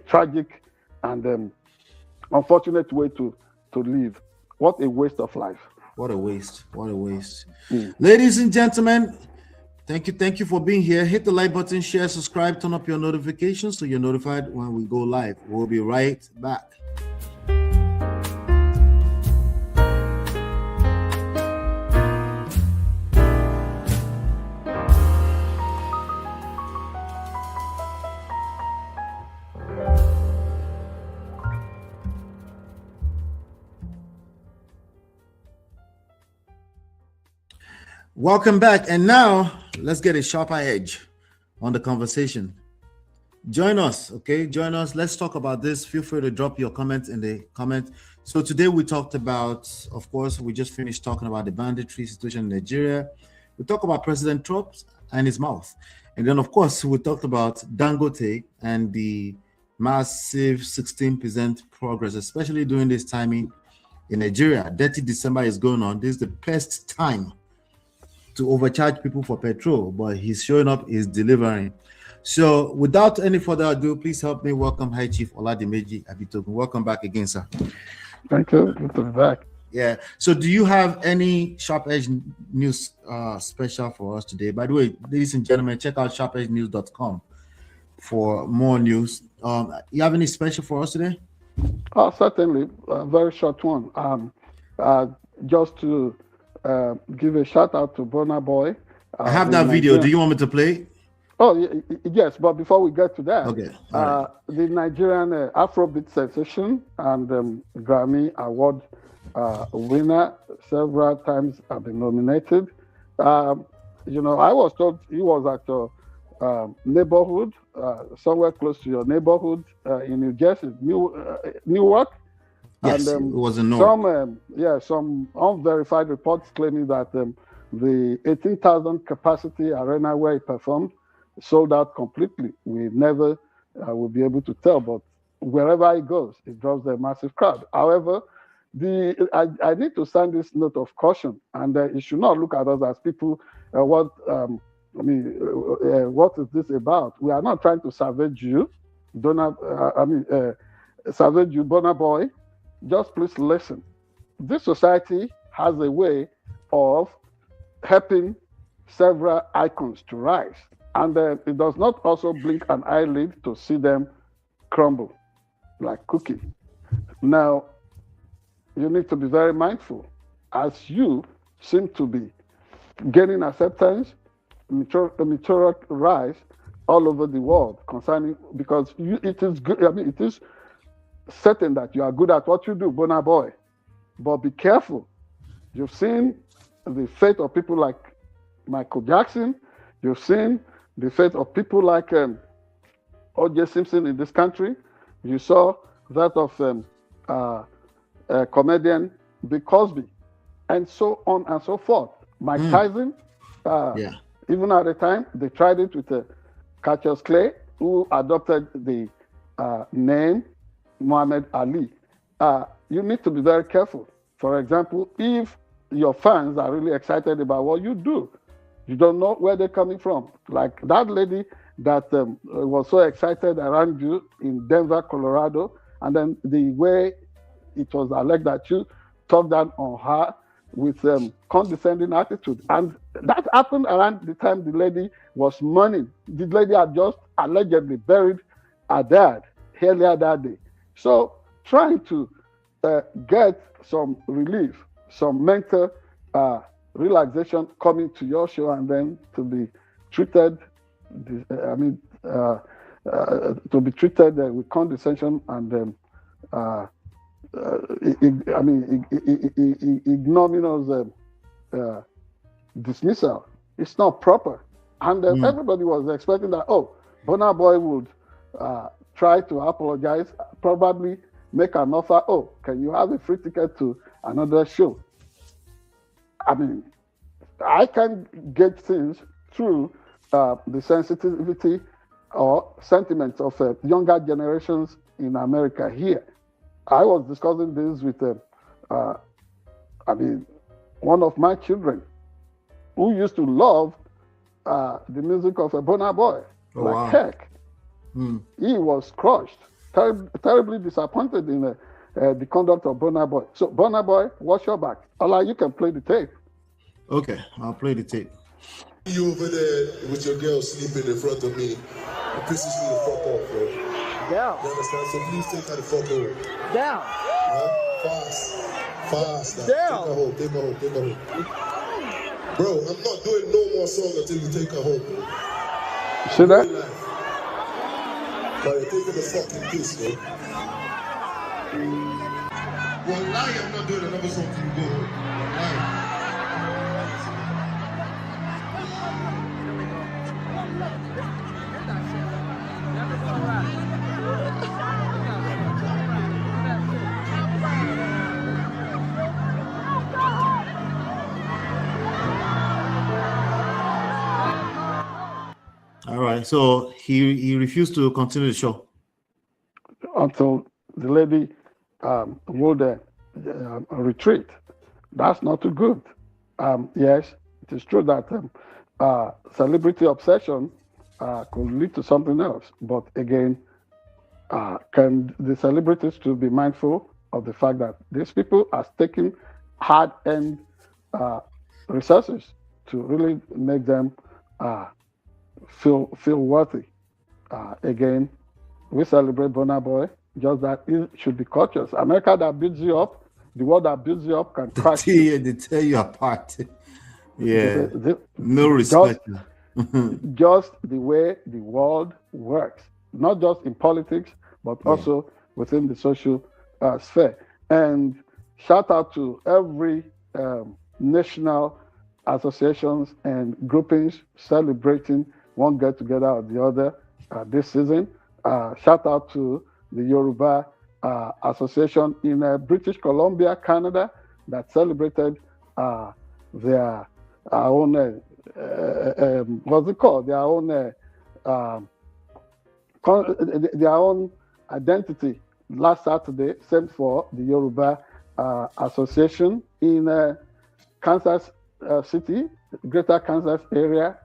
[SPEAKER 2] tragic and unfortunate way to live. What a waste of life.
[SPEAKER 1] What a waste. What a waste. Ladies and gentlemen, thank you for being here. Hit the like button, share, subscribe, turn up your notifications so you're notified when we go live. We'll be right back. Welcome back. And now let's get a sharper edge on the conversation. Join us, okay? Join us. Let's talk about this. Feel free to drop your comments in the comment. So today we talked about, of course, we just finished talking about the banditry situation in Nigeria. We talked about President Trump and his mouth. And then, of course, we talked about Dangote and the massive 16% progress, especially during this timing in Nigeria. Dirty December is going on. This is the best time to overcharge people for petrol, but he's showing up, he's delivering. So without any further ado, please help me welcome High Chief Oladimeji Abitogun. Welcome back again, sir.
[SPEAKER 2] Thank you. Good to be back.
[SPEAKER 1] Yeah. So do you have any Sharp Edge news special for us today? By the way, ladies and gentlemen, check out SharpEdgeNewsTV.com for more news. You have any special for us today?
[SPEAKER 2] Certainly, a very short one. Just to give a shout out to Burna Boy.
[SPEAKER 1] I have that video. Do you want me to play?
[SPEAKER 2] Oh, yes, but before we get to that,
[SPEAKER 1] okay.
[SPEAKER 2] Right. The Nigerian Afrobeat sensation and Grammy Award winner several times have been nominated. I was told he was at your neighborhood, somewhere close to your neighborhood in New Jersey, Newark.
[SPEAKER 1] Yes, and, it was in
[SPEAKER 2] Newark. Some unverified reports claiming that the 18,000 capacity arena where he performed sold out completely. We never will be able to tell, but wherever he goes, it draws a massive crowd. However, I need to send this note of caution, and you should not look at us as people. What is this about? We are not trying to savage you, savage you, Burna Boy. Just please listen. This society has a way of helping several icons to rise. And it does not also blink an eyelid to see them crumble like cookie. Now, you need to be very mindful as you seem to be gaining acceptance, meteoric rise all over the world concerning, because it is good. It is certain that you are good at what you do, Burna Boy, but be careful. You've seen the fate of people like Michael Jackson. You've seen the fate of people like O.J. Simpson in this country. You saw that of comedian Bill Cosby, and so on and so forth. Mike Tyson, even at the time, they tried it with Cassius Clay, who adopted the name Muhammad Ali. You need to be very careful. For example, if your fans are really excited about what you do, you don't know where they're coming from. Like that lady that was so excited around you in Denver, Colorado, and then the way it was alleged that you talked down on her with condescending attitude. And that happened around the time the lady was mourning. The lady had just allegedly buried her dad earlier that day. So trying to get some relief, some mental relaxation coming to your show, and then to be treated, with condescension and ignominious dismissal. It's not proper. And everybody was expecting that, Burna Boy would try to apologize, probably make an offer, can you have a free ticket to another show? I can get things through the sensitivity or sentiments of younger generations in America here. I was discussing this with one of my children who used to love the music of Burna Boy, heck. He was crushed, terribly disappointed in the conduct of Burna Boy. So Burna Boy, watch your back. Allah, you can play the tape.
[SPEAKER 1] Okay, I'll play the tape.
[SPEAKER 3] You over there with your girl sleeping in front of me, it pisses me the fuck off, bro.
[SPEAKER 4] Down.
[SPEAKER 3] You understand? So please take her the fuck home.
[SPEAKER 4] Down.
[SPEAKER 3] Fast.
[SPEAKER 4] Down.
[SPEAKER 3] Take her home. Bro, I'm not doing no more song until you take her home, bro.
[SPEAKER 2] See that?
[SPEAKER 3] But you're taking the fucking piss, bro. Well, I'm not doing another song till you go home.
[SPEAKER 1] right. So he refused to continue the show
[SPEAKER 2] until the lady would retreat. That's not too good. Yes, it is true that celebrity obsession could lead to something else. But again, can the celebrities to be mindful of the fact that these people are taking hard-earned resources to really make them feel worthy. Again, we celebrate Burna Boy, just that it should be cautious. America that builds you up, the world that builds you up can crash you.
[SPEAKER 1] they tear you apart. Yeah, no respect.
[SPEAKER 2] Just the way the world works, not just in politics, but also within the social sphere. And shout out to every national associations and groupings celebrating one get together or the other this season. Shout out to the Yoruba Association in British Columbia, Canada, that celebrated their own what's it called? Their own identity last Saturday. Same for the Yoruba Association in Kansas City, Greater Kansas area.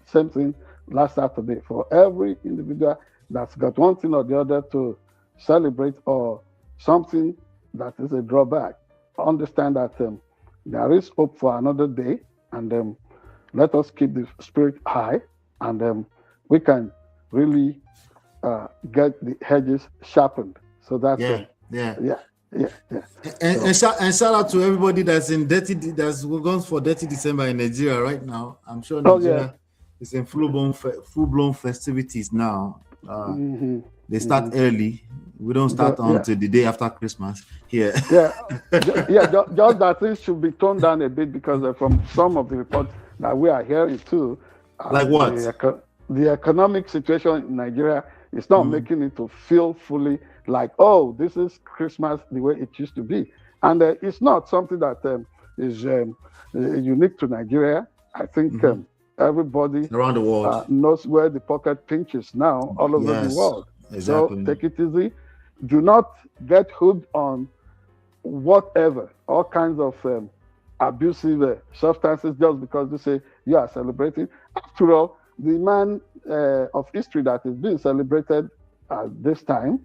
[SPEAKER 2] Same thing last Saturday. For every individual that's got one thing or the other to celebrate or something that is a drawback, understand that there is hope for another day, and let us keep the spirit high, and we can really get the hedges sharpened. So that's
[SPEAKER 1] And shout out to everybody that's going for Dirty December in Nigeria right now. I'm sure Nigeria is in full-blown festivities now. They start early. We don't start until the day after Christmas here.
[SPEAKER 2] Just that things should be toned down a bit, because from some of the reports that we are hearing too,
[SPEAKER 1] like what?
[SPEAKER 2] The economic situation in Nigeria is not making it to feel fully like, oh, this is Christmas the way it used to be. And it's not something that is unique to Nigeria. I think everybody
[SPEAKER 1] around the world
[SPEAKER 2] knows where the pocket pinches now all over the world.
[SPEAKER 1] Exactly.
[SPEAKER 2] So take it easy. Do not get hooked on whatever, all kinds of abusive substances just because they say you are celebrating. After all, the man of history that is being celebrated at this time,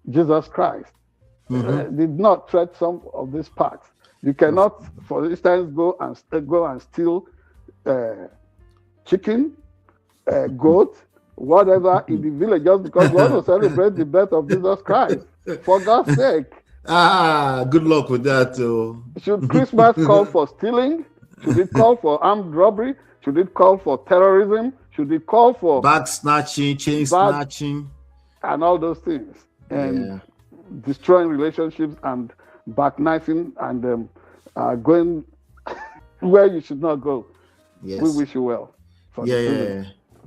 [SPEAKER 2] Jesus Christ, did not tread some of these parts. You cannot, for instance, go and steal chicken, goat, whatever in the village just because we want to celebrate the birth of Jesus Christ. For God's sake.
[SPEAKER 1] Good luck with that.
[SPEAKER 2] Should Christmas call for stealing? Should it call for armed robbery? Should it call for terrorism? Should it call for
[SPEAKER 1] bag snatching, chain snatching,
[SPEAKER 2] and all those things, and destroying relationships and backknifing and going where you should not go?
[SPEAKER 1] Yes.
[SPEAKER 2] We wish you well.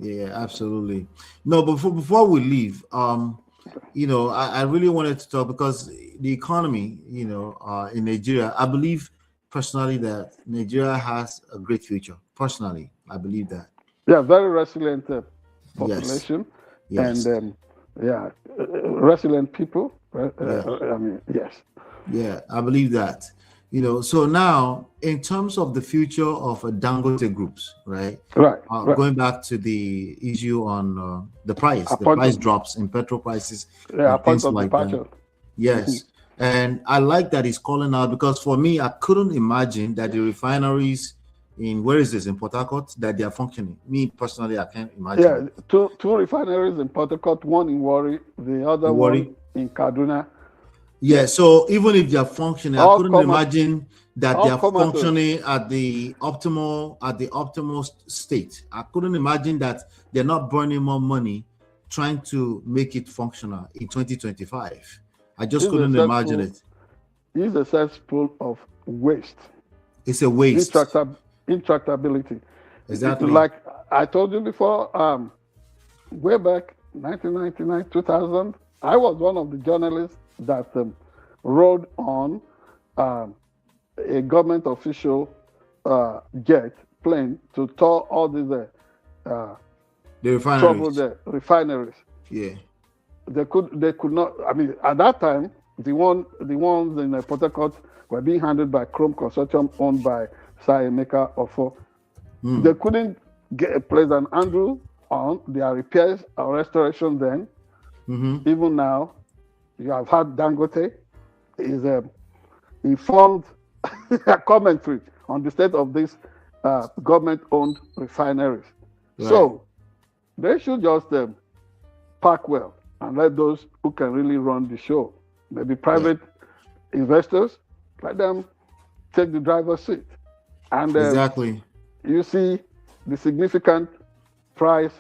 [SPEAKER 1] Absolutely. No, but before we leave, I really wanted to talk because the economy, in Nigeria, I believe personally that Nigeria has a great future. Personally, I believe that.
[SPEAKER 2] Yeah, very resilient population, and resilient people.
[SPEAKER 1] Yeah, I believe that. So now in terms of the future of Dangote groups, right? Going back to the issue on the price drops in petrol prices, things like that. Yes, and I like that he's calling out, because for me, I couldn't imagine that the refineries in in Port Harcourt, that they are functioning. Me personally, I can't imagine.
[SPEAKER 2] Yeah, two refineries in Port Harcourt, one in Warri, the other one in Kaduna.
[SPEAKER 1] Yeah, so even if they are functioning, I couldn't imagine that they are functioning at the optimal state. I couldn't imagine that they're not burning more money trying to make it functional in 2025. I just couldn't imagine it.
[SPEAKER 2] It's a cesspool of waste.
[SPEAKER 1] It's a waste.
[SPEAKER 2] Intractability.
[SPEAKER 1] Exactly.
[SPEAKER 2] Like I told you before, way back 1999, 2000, I was one of the journalists that rode on a government official jet plane to tour all these
[SPEAKER 1] The
[SPEAKER 2] trouble
[SPEAKER 1] refineries.
[SPEAKER 2] there. Refineries.
[SPEAKER 1] Yeah.
[SPEAKER 2] They could not. I mean, at that time, the ones in Port Harcourt were being handled by Chrome Consortium, owned by Sir Emeka Ofo. They couldn't get a place and handle on their repairs or restoration then. Even now, you have had Dangote is informed a commentary on the state of these government-owned refineries.
[SPEAKER 1] Right.
[SPEAKER 2] So they should just park well and let those who can really run the show, maybe private investors, let them take the driver's seat. And
[SPEAKER 1] exactly.
[SPEAKER 2] You see the significant price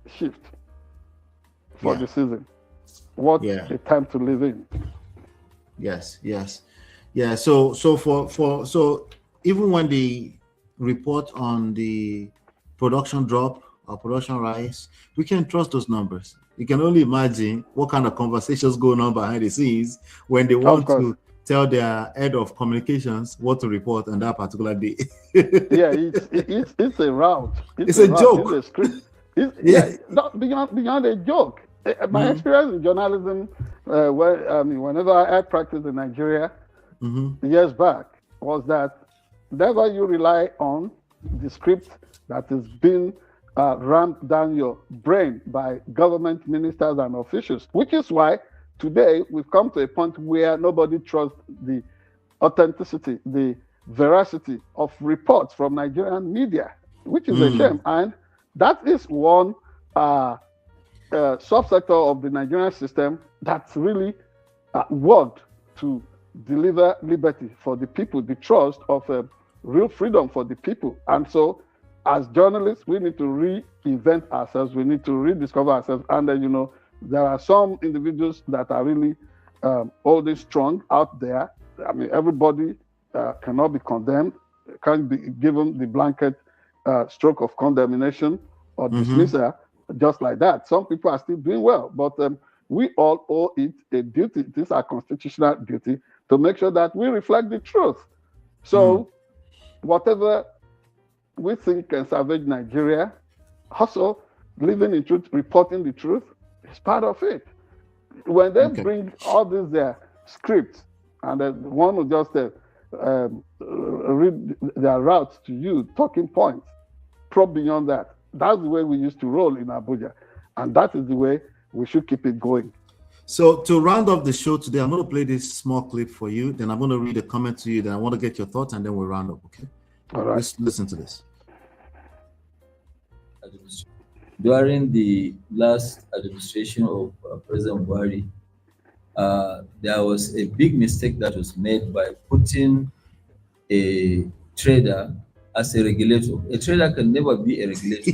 [SPEAKER 2] shift for the season. What a time to live in.
[SPEAKER 1] Yes. Yeah. So even when the report on the production drop or production rise, we can trust those numbers. You can only imagine what kind of conversations going on behind the scenes when they want to tell their head of communications what to report on that particular day.
[SPEAKER 2] It's a route.
[SPEAKER 1] It's a joke.
[SPEAKER 2] It's a script. Not beyond a joke. My experience in journalism, whenever I practiced in Nigeria years back, was that never you rely on the script that is being rammed down your brain by government ministers and officials, which is why today we've come to a point where nobody trusts the authenticity, the veracity of reports from Nigerian media, which is a shame. And that is one subsector of the Nigerian system that's really worked to deliver liberty for the people, the trust of real freedom for the people. And so, as journalists, we need to reinvent ourselves. We need to rediscover ourselves. And there are some individuals that are really holding strong out there. I mean, everybody cannot be condemned, can't be given the blanket stroke of condemnation or dismissal just like that. Some people are still doing well, but we all owe it a duty. It is our constitutional duty to make sure that we reflect the truth. So whatever we think can salvage Nigeria, also living in truth, reporting the truth, is part of it. When they bring all these scripts and one will just read their routes to you, talking points, probe beyond that. That's the way we used to roll in Abuja. And that is the way we should keep it going.
[SPEAKER 1] So to round off the show today, I'm going to play this small clip for you. Then I'm going to read a comment to you. Then I want to get your thoughts, and then we'll round up, okay?
[SPEAKER 2] All right.
[SPEAKER 1] Let's listen to this.
[SPEAKER 4] During the last administration of President Buhari, there was a big mistake that was made by putting a trader as a regulator. A trader can never be a regulator,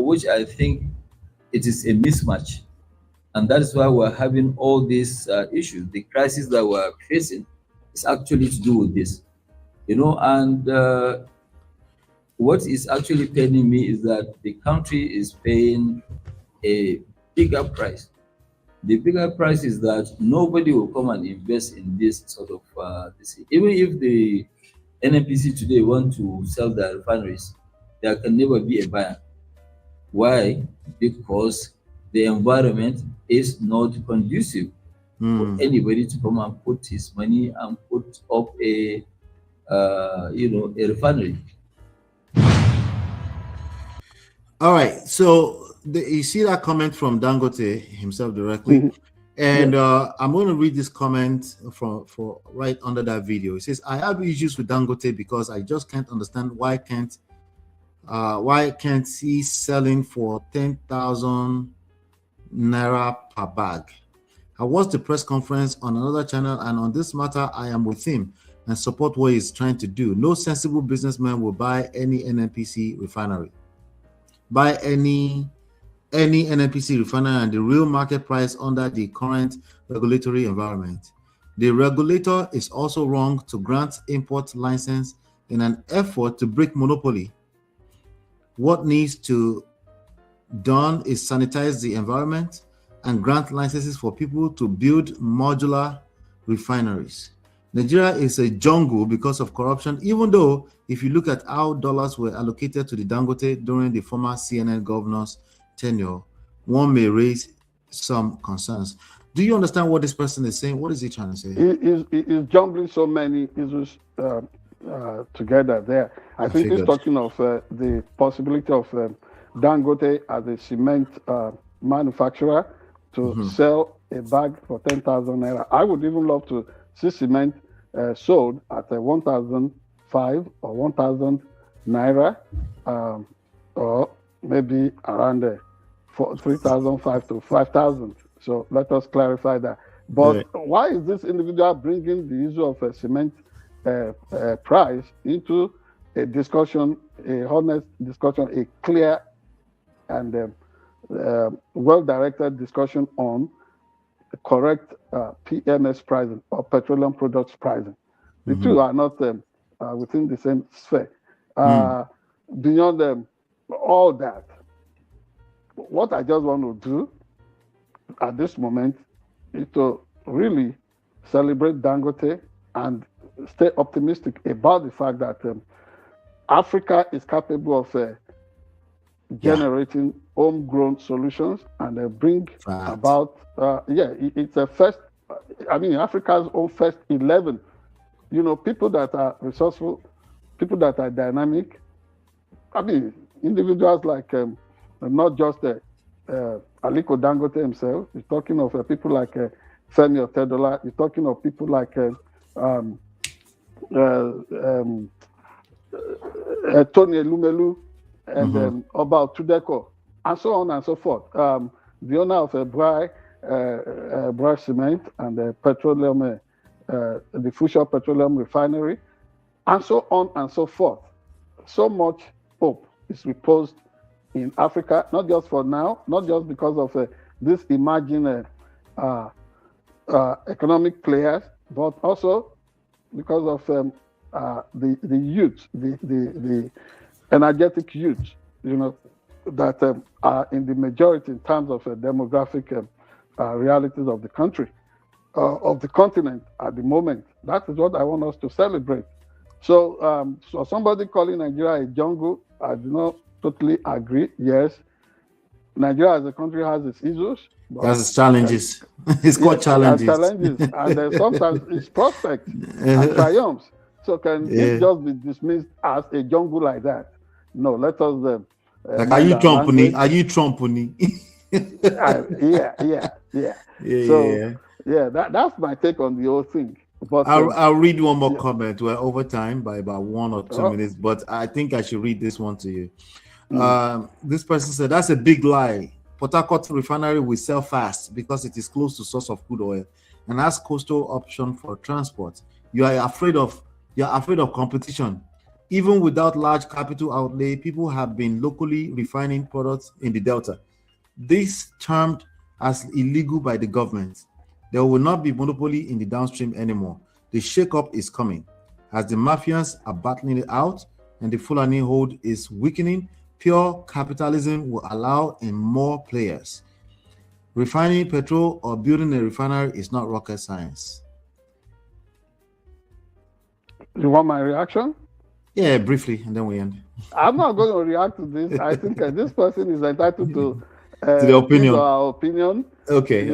[SPEAKER 4] which I think it is a mismatch. And that is why we're having all these issues. The crisis that we're facing is actually to do with this, what is actually paining me is that the country is paying a bigger price. The bigger price is that nobody will come and invest in this sort of this. Even if the NNPC today want to sell their refineries, there can never be a buyer. Why? Because the environment is not conducive for anybody to come and put his money and put up a refinery.
[SPEAKER 1] All right, so you see that comment from Dangote himself directly, and I'm going to read this comment for right under that video. It says, "I have issues with Dangote because I just can't understand why can't he selling for 10,000 naira per bag. I watched the press conference on another channel, and on this matter, I am with him and support what he's trying to do. No sensible businessman will buy any NNPC refinery. Buy any NNPC refinery and the real market price under the current regulatory environment. The regulator is also wrong to grant import license in an effort to break monopoly. What needs to done is sanitize the environment and grant licenses for people to build modular refineries. Nigeria is a jungle because of corruption, even though if you look at how dollars were allocated to the Dangote during the former CNN governor's tenure, one may raise some concerns. Do you understand what this person is saying? What is he trying to say?
[SPEAKER 2] He is jumbling so many issues together there. I think he's talking of the possibility of Dangote as a cement manufacturer to sell a bag for 10,000 naira. I would even love to see cement sold at 1,005 or 1,000 naira, or maybe around 3,005 to 5,000. So let us clarify that. But why is this individual bringing the issue of a cement price into a discussion, a honest discussion, a clear and well-directed discussion on correct PMS pricing or petroleum products pricing? The two are not within the same sphere. Beyond all that, what I just want to do at this moment is to really celebrate Dangote and stay optimistic about the fact that Africa is capable of generating homegrown solutions and bring about, it's a first, I mean, Africa's own first 11, people that are resourceful, people that are dynamic. I mean, individuals like not just Aliko Dangote himself. He's talking of people like Femi Otedola. He's talking of people like Tony Elumelu and Oba Tudeko, and so on and so forth. The owner of Brai Cement and Petroleum, the Future Petroleum Refinery, and so on and so forth. So much hope is reposed in Africa, not just for now, not just because of this emerging economic players, but also because of the youth, the energetic youth, that are in the majority in terms of demographic realities of the country, of the continent at the moment. That is what I want us to celebrate. So, so somebody calling Nigeria a jungle, I do not totally agree. Yes, Nigeria as a country has its issues.
[SPEAKER 1] Has its challenges. It's got challenges.
[SPEAKER 2] And sometimes it's prospects and triumphs. So can it just be dismissed as a jungle like that? No, let us.
[SPEAKER 1] Like, are you Trump? Are you Trump?
[SPEAKER 2] Yeah. That's my take on the whole thing. But
[SPEAKER 1] I'll read one more comment. We're over time by about 1 or 2 minutes, but I think I should read this one to you. This person said, that's a big lie. Port Harcourt refinery will sell fast because it is close to source of crude oil and has coastal option for transport. You are afraid of competition. Even without large capital outlay, people have been locally refining products in the Delta. This termed as illegal by the government. There will not be monopoly in the downstream anymore. The shake-up is coming. As the mafias are battling it out and the Fulani hold is weakening, pure capitalism will allow in more players. Refining petrol or building a refinery is not rocket science.
[SPEAKER 2] You want my reaction?
[SPEAKER 1] Yeah, briefly, and then we end.
[SPEAKER 2] I'm not going to react to this. I think this person is entitled to
[SPEAKER 1] the opinion.
[SPEAKER 2] Our opinion.
[SPEAKER 1] Okay.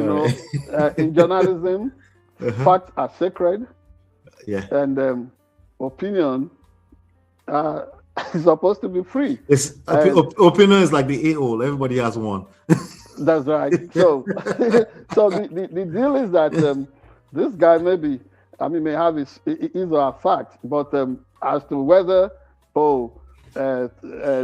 [SPEAKER 2] In journalism, facts are sacred.
[SPEAKER 1] Yeah.
[SPEAKER 2] And opinion is supposed to be free.
[SPEAKER 1] Opinion is like the a-hole. Everybody has one.
[SPEAKER 2] That's right. So, so the deal is that this guy may have his or her facts, but as to whether the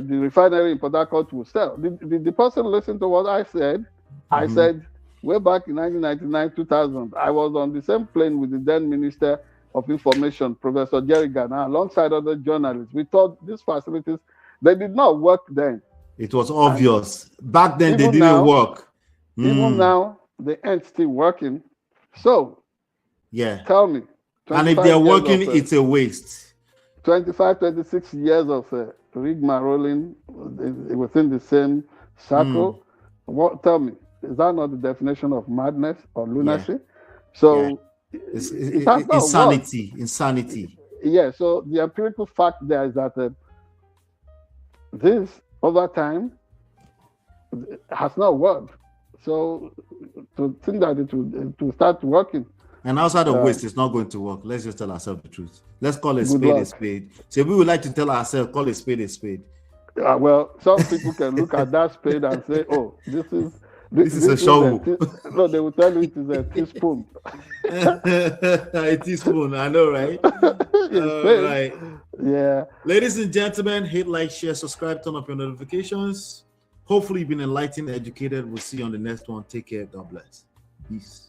[SPEAKER 2] refinery in Port Harcourt will sell. The person listened to what I said. I said way back in 1999, 2000, I was on the same plane with the then Minister of Information, Professor Jerry Gana, alongside other journalists. We thought these facilities, they did not work then.
[SPEAKER 1] It was obvious. Back then, they didn't work.
[SPEAKER 2] Even now, they ain't still working. So,
[SPEAKER 1] yeah.
[SPEAKER 2] Tell me.
[SPEAKER 1] And if they're working, it's a waste.
[SPEAKER 2] 25, 26 years of rigmaroling within the same circle. Tell me, is that not the definition of madness or lunacy? So it has not
[SPEAKER 1] insanity.
[SPEAKER 2] worked.
[SPEAKER 1] Insanity.
[SPEAKER 2] Yeah, so the empirical fact there is that this over time has not worked. So to think that it will start working.
[SPEAKER 1] And outside of waste, it's not going to work. Let's just tell ourselves the truth. Let's call a
[SPEAKER 2] Good
[SPEAKER 1] spade a
[SPEAKER 2] luck.
[SPEAKER 1] spade. So we would like to tell ourselves, call a spade a spade.
[SPEAKER 2] Well, some people can look at that spade and say, "Oh, this is
[SPEAKER 1] a shovel."
[SPEAKER 2] No, they will tell you it is a teaspoon.
[SPEAKER 1] A teaspoon, I know, right? Right.
[SPEAKER 2] Yeah.
[SPEAKER 1] Ladies and gentlemen, hit like, share, subscribe, turn up your notifications. Hopefully, you've been enlightened, educated. We'll see you on the next one. Take care. God bless. Peace.